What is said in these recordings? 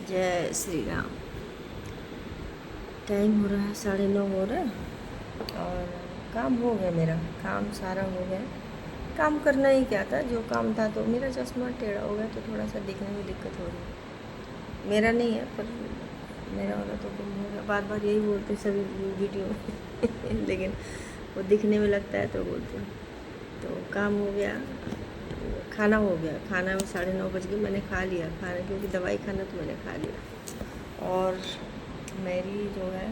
जय श्री राम। टाइम हो रहा है 9:30 हो रहा है और काम हो गया, मेरा काम सारा हो गया। काम करना ही क्या था, जो काम था। तो मेरा चश्मा टेढ़ा हो गया तो थोड़ा सा दिखने में दिक्कत हो रही है। मेरा नहीं है पर मेरा वाला तो गुम हो गया। बार बार यही बोलते सभी वीडियो में लेकिन वो दिखने में लगता है तो बोलते हैं। तो काम हो गया, खाना हो गया। खाना में 9:30 बज गए, मैंने खा लिया खाना, क्योंकि दवाई खाना तो मैंने खा लिया। और मेरी जो है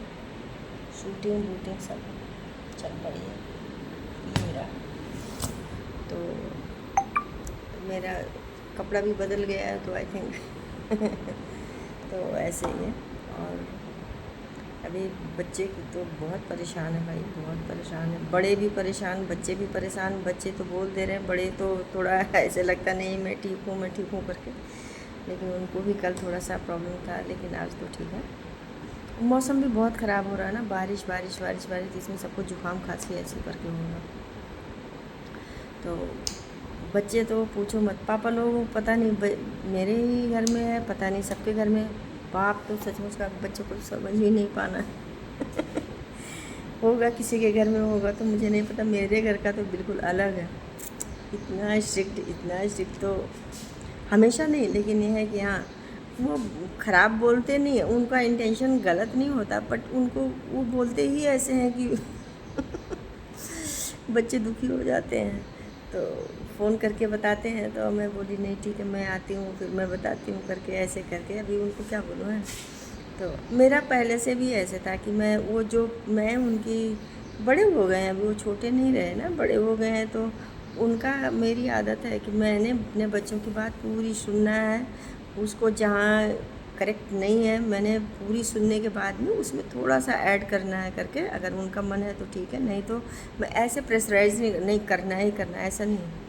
शूटिंग वूटिंग सब चल पड़ी है। मेरा तो मेरा कपड़ा भी बदल गया है तो आई थिंक तो ऐसे ही है। और अभी बच्चे की तो बहुत परेशान है भाई, बहुत परेशान है। बड़े भी परेशान, बच्चे भी परेशान। बच्चे तो बोल दे रहे हैं, बड़े तो थोड़ा ऐसे लगता नहीं मैं ठीक हूँ करके, लेकिन उनको भी कल थोड़ा सा प्रॉब्लम था, लेकिन आज तो ठीक है। मौसम भी बहुत ख़राब हो रहा है ना, बारिश बारिश बारिश बारिश, इसमें सबको जुकाम खांसी ऐसी करके होगा। तो बच्चे तो पूछो मत। पापा लोग पता नहीं मेरे ही घर में है, पता नहीं सबके घर में। बाप तो सचमुच का बच्चों को समझ ही नहीं पाना होगा किसी के घर में होगा तो मुझे नहीं पता। मेरे घर का तो बिल्कुल अलग है। इतना स्ट्रिक्ट तो हमेशा नहीं, लेकिन ये है कि हाँ, वो ख़राब बोलते नहीं है, उनका इंटेंशन गलत नहीं होता, बट उनको वो बोलते ही ऐसे हैं कि बच्चे दुखी हो जाते हैं। तो फ़ोन करके बताते हैं, तो मैं बोली नहीं ठीक है मैं आती हूँ, फिर मैं बताती हूँ करके, ऐसे करके। अभी उनको क्या बोलूँ है। तो मेरा पहले से भी ऐसे था कि मैं उनकी बड़े हो गए हैं, अभी वो छोटे नहीं रहे ना, बड़े हो गए हैं। तो उनका मेरी आदत है कि मैंने अपने बच्चों की बात पूरी सुनना है। उसको जहाँ करेक्ट नहीं है, मैंने पूरी सुनने के बाद में उसमें थोड़ा सा ऐड करना है करके, अगर उनका मन है तो ठीक है, नहीं तो मैं ऐसे प्रेशराइज नहीं करना ही करना, ऐसा नहीं है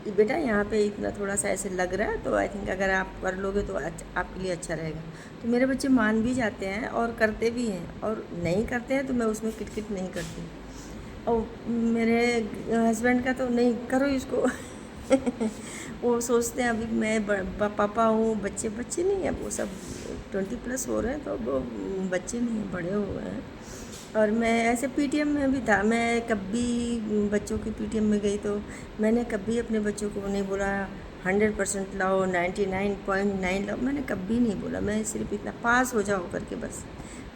कि बेटा यहाँ पे इतना थोड़ा सा ऐसे लग रहा है तो आई थिंक अगर आप कर लोगे तो आपके लिए अच्छा रहेगा। तो मेरे बच्चे मान भी जाते हैं और करते भी हैं, और नहीं करते हैं तो मैं उसमें किटकिट नहीं करती। और मेरे हस्बैंड का तो नहीं करो इसको वो सोचते हैं अभी मैं पापा हूँ, बच्चे बच्चे नहीं है, वो सब 20+ हो रहे हैं, तो वो बच्चे नहीं हैं, बड़े हो गए हैं। और मैं ऐसे पीटीएम में भी था, मैं कभी बच्चों की पीटीएम में गई तो मैंने कभी अपने बच्चों को नहीं बोला 100% लाओ, 99.9 लाओ, मैंने कभी नहीं बोला। मैं सिर्फ इतना पास हो जाओ करके, बस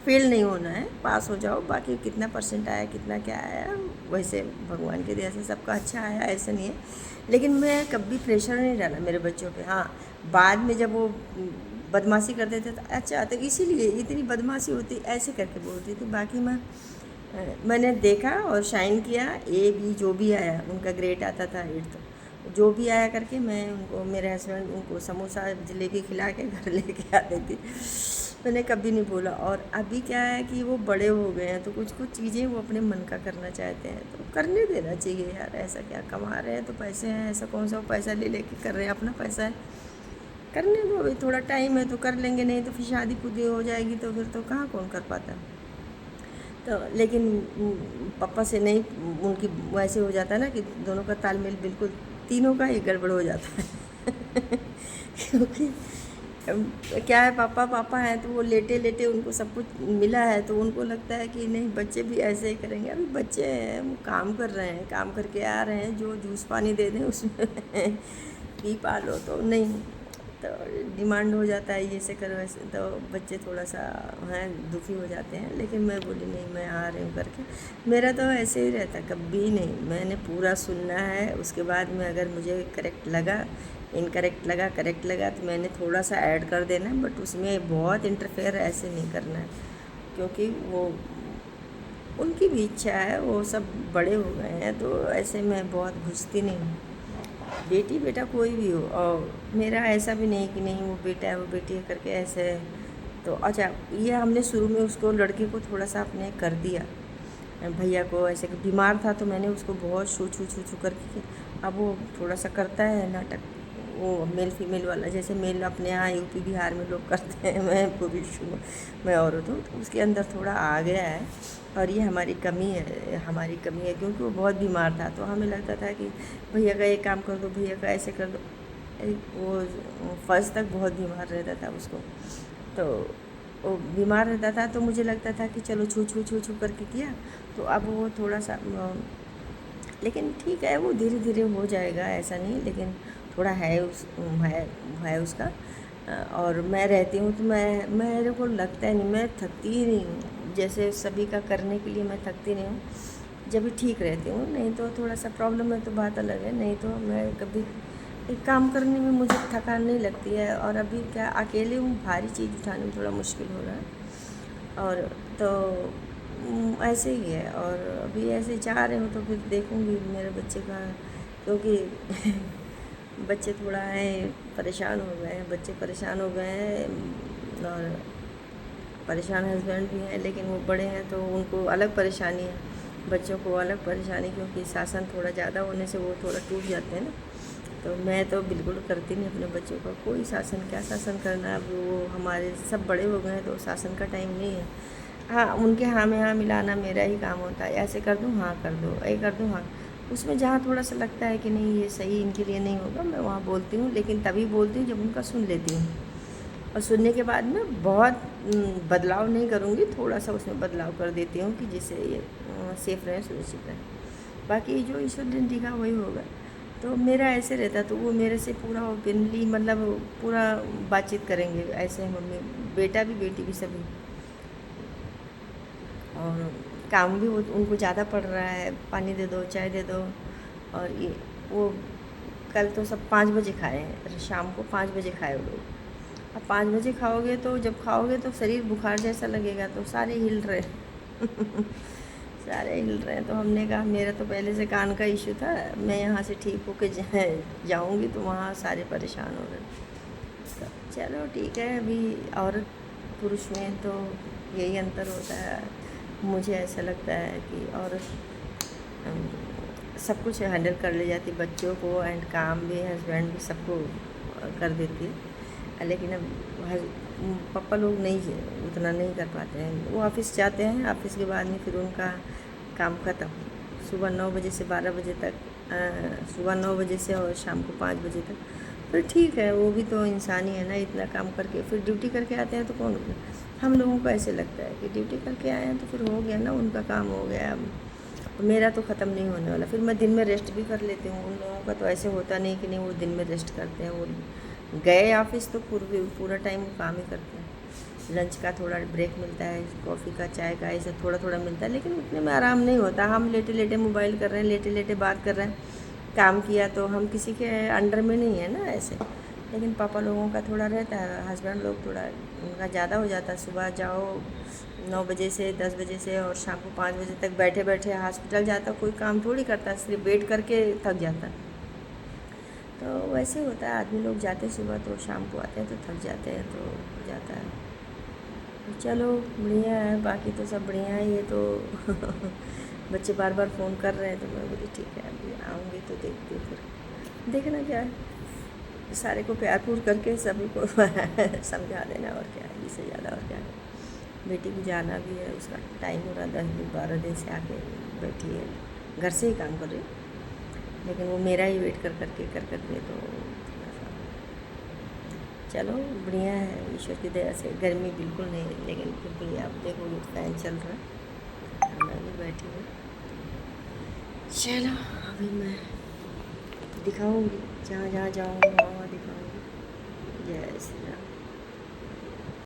फेल नहीं होना है, पास हो जाओ, बाकी कितना परसेंट आया कितना क्या आया वैसे भगवान की दया से सबका अच्छा आया, ऐसा नहीं है। लेकिन मैं कभी प्रेशर नहीं डाला मेरे बच्चों पे। हाँ, बाद में जब वो बदमाशी करते थे तो अच्छा, तो इसीलिए इतनी बदमाशी होती ऐसे करके बोलती थी। बाकी मैंने देखा और शाइन किया। ए बी जो भी आया, उनका ग्रेड आता था 8th, जो भी आया करके मैं उनको, मेरे हस्बैंड उनको समोसा जलेबी खिला के घर लेके आते थे। मैंने कभी नहीं बोला। और अभी क्या है कि वो बड़े हो गए हैं तो कुछ कुछ चीज़ें वो अपने मन का करना चाहते हैं, तो करने देना चाहिए यार। ऐसा क्या, कमा रहे हैं तो पैसे हैं, ऐसा कौन सा पैसा ले लेके कर रहे हैं, अपना पैसा है, करने दो। अभी थोड़ा टाइम है तो कर लेंगे, नहीं तो फिर शादी खुदी हो जाएगी तो फिर तो कहाँ कौन कर पाता है। तो लेकिन पापा से नहीं, उनकी वैसे हो जाता है ना कि दोनों का तालमेल बिल्कुल, तीनों का ही गड़बड़ हो जाता है क्योंकि क्या है, पापा पापा हैं तो वो लेटे लेटे उनको सब कुछ मिला है, तो उनको लगता है कि नहीं बच्चे भी ऐसे ही करेंगे। अभी बच्चे हैं, वो काम कर रहे हैं, काम करके आ रहे हैं, जो जूस पानी दे दें उसमें पी पा लो, तो नहीं तो डिमांड हो जाता है ये से करो वैसे, तो बच्चे थोड़ा सा हैं दुखी हो जाते हैं। लेकिन मैं बोली नहीं, मैं आ रही हूँ करके। मेरा तो ऐसे ही रहता, कभी नहीं, मैंने पूरा सुनना है। उसके बाद में अगर मुझे करेक्ट लगा, इनकरेक्ट लगा, करेक्ट लगा, तो मैंने थोड़ा सा ऐड कर देना है, बट उसमें बहुत इंटरफेयर ऐसे नहीं करना है, क्योंकि वो उनकी भी इच्छा है, वो सब बड़े हो गए हैं, तो ऐसे मैं बहुत घुसती नहीं हूँ। बेटी बेटा कोई भी हो, और मेरा ऐसा भी नहीं कि नहीं वो बेटा है वो बेटी है करके ऐसे है। तो अच्छा, ये हमने शुरू में उसको, लड़के को थोड़ा सा अपने कर दिया, भैया को ऐसे कि बीमार था तो मैंने उसको बहुत छू छू छू छू करके, अब वो थोड़ा सा करता है नाटक, वो मेल फीमेल वाला, जैसे मेल अपने यहाँ यूपी बिहार में लोग करते हैं, मैं पुरुष हूँ, मैं औरत हूँ, तो उसके अंदर थोड़ा आ गया है। और ये हमारी कमी है, क्योंकि वो बहुत बीमार था, तो हमें लगता था कि भैया का ये काम कर दो, भैया का ऐसे कर दो। वो फर्स्ट तक बहुत बीमार रहता था उसको, तो वो बीमार रहता था तो मुझे लगता था कि चलो छू छू छू छू करके किया, तो अब वो थोड़ा सा लेकिन ठीक है, वो धीरे धीरे हो जाएगा, ऐसा नहीं, लेकिन थोड़ा है उसका। और मैं रहती हूँ तो मेरे को लगता है नहीं, मैं थकती ही नहीं हूँ, जैसे सभी का करने के लिए मैं थकती नहीं हूँ, जब भी ठीक रहती हूँ। नहीं तो थोड़ा सा प्रॉब्लम है तो बात अलग है, नहीं तो मैं कभी एक काम करने में मुझे थकान नहीं लगती है। और अभी क्या अकेले हूँ, भारी चीज़ उठाने में थोड़ा मुश्किल हो रहा है, और तो ऐसे ही है। और अभी ऐसे जा रहे हूँ तो फिर देखूँगी मेरे बच्चे का, क्योंकि बच्चे थोड़ा है परेशान हो गए हैं, बच्चे परेशान हो गए हैं, और परेशान हस्बैंड भी हैं, लेकिन वो बड़े हैं तो उनको अलग परेशानी है, बच्चों को अलग परेशानी, क्योंकि शासन थोड़ा ज़्यादा होने से वो थोड़ा टूट जाते हैं ना। तो मैं तो बिल्कुल करती नहीं अपने बच्चों का कोई शासन, क्या शासन करना, अब वो हमारे सब बड़े हो गए हैं तो शासन का टाइम नहीं है। हाँ, उनके हाँ में हाँ मिलाना मेरा ही काम होता है, ऐसे कर दूँ हाँ कर दो, ये कर दूँ हाँ। उसमें जहाँ थोड़ा सा लगता है कि नहीं ये सही इनके लिए नहीं होगा, मैं वहाँ बोलती हूँ, लेकिन तभी बोलती हूँ जब उनका सुन लेती हूँ। और सुनने के बाद में बहुत बदलाव नहीं करूँगी, थोड़ा सा उसमें बदलाव कर देती हूँ कि जिससे ये सेफ़ रहें, सुरक्षित रहें। बाकी जो ईश्वर ने लिखा वही होगा। तो मेरा ऐसे रहता, तो वो मेरे से पूरा ओपनली मतलब पूरा बातचीत करेंगे, ऐसे मम्मी बेटा भी बेटी भी सभी। और काम भी वो उनको ज़्यादा पड़ रहा है, पानी दे दो, चाय दे दो। और ये वो कल तो सब 5 बजे खाए हैं, शाम को 5 बजे खाए वो लोग। अब 5 बजे खाओगे तो जब खाओगे तो शरीर बुखार जैसा लगेगा, तो सारे हिल रहे सारे हिल रहे हैं। तो हमने कहा मेरा तो पहले से कान का इशू था, मैं यहाँ से ठीक होके जाऊँगी तो वहाँ सारे परेशान हो रहे हैं। तो चलो ठीक है, अभी औरत पुरुष में तो यही अंतर होता है। मुझे ऐसा लगता है कि औरत सब कुछ हैंडल कर ले जाती, बच्चों को एंड काम भी, हस्बैंड भी, सबको कर देती है। लेकिन अब पापा लोग नहीं, उतना नहीं कर पाते हैं। वो ऑफिस जाते हैं, ऑफिस के बाद में फिर उनका काम ख़त्म, सुबह 9 बजे से 12 बजे तक, सुबह 9 बजे से और शाम को 5 बजे तक। फिर ठीक है, वो भी तो इंसान ही है ना, इतना काम करके फिर ड्यूटी करके आते हैं तो कौन, हम लोगों को ऐसे लगता है कि ड्यूटी करके आए हैं तो फिर हो गया ना, उनका काम हो गया। अब मेरा तो ख़त्म नहीं होने वाला, फिर मैं दिन में रेस्ट भी कर लेती हूँ। उन लोगों का तो ऐसे होता नहीं कि नहीं वो दिन में रेस्ट करते हैं, वो गए ऑफिस तो पूरा टाइम वो काम ही करते हैं। लंच का थोड़ा ब्रेक मिलता है, कॉफ़ी का, चाय का, ऐसा थोड़ा थोड़ा मिलता है, लेकिन उतने में आराम नहीं होता। हम लेटे लेटे मोबाइल कर रहे हैं, लेटे लेटे बात कर रहे हैं, काम किया तो हम किसी के अंडर में नहीं है ना ऐसे। लेकिन पापा लोगों का थोड़ा रहता है, हस्बैंड लोग थोड़ा उनका ज़्यादा हो जाता है। सुबह जाओ 9 बजे से 10 बजे से और शाम को 5 बजे तक बैठे बैठे हॉस्पिटल जाता, कोई काम थोड़ी करता, सिर्फ वेट करके थक जाता। तो वैसे होता है, आदमी लोग जाते सुबह तो शाम को आते हैं तो थक जाते हैं, तो हो जाता है। चलो बढ़िया है, बाकी तो सब बढ़िया है। ये तो बच्चे बार बार फ़ोन कर रहे हैं तो मैं बोली ठीक है अभी आऊँगी तो देखती हूँ, फिर देखना क्या है, सारे को प्यार पूर करके सभी को समझा देना, और क्या है, इससे ज़्यादा और क्या है। बेटी को जाना भी है, उसका टाइम हो रहा, 10 दिन 12 दिन से आके बैठी है, घर से ही काम कर रही है, लेकिन वो मेरा ही वेट कर करके तो चलो बढ़िया है, ईश्वर की दया से गर्मी बिल्कुल नहीं है, लेकिन फिर भी आप देखोगे फैन चल रहा है, मैं भी बैठी हूँ। चलो अभी मैं दिखाऊंगी, जहाँ जहाँ जाऊँगी वहाँ वहाँ दिखाऊंगी। जय श्री राम।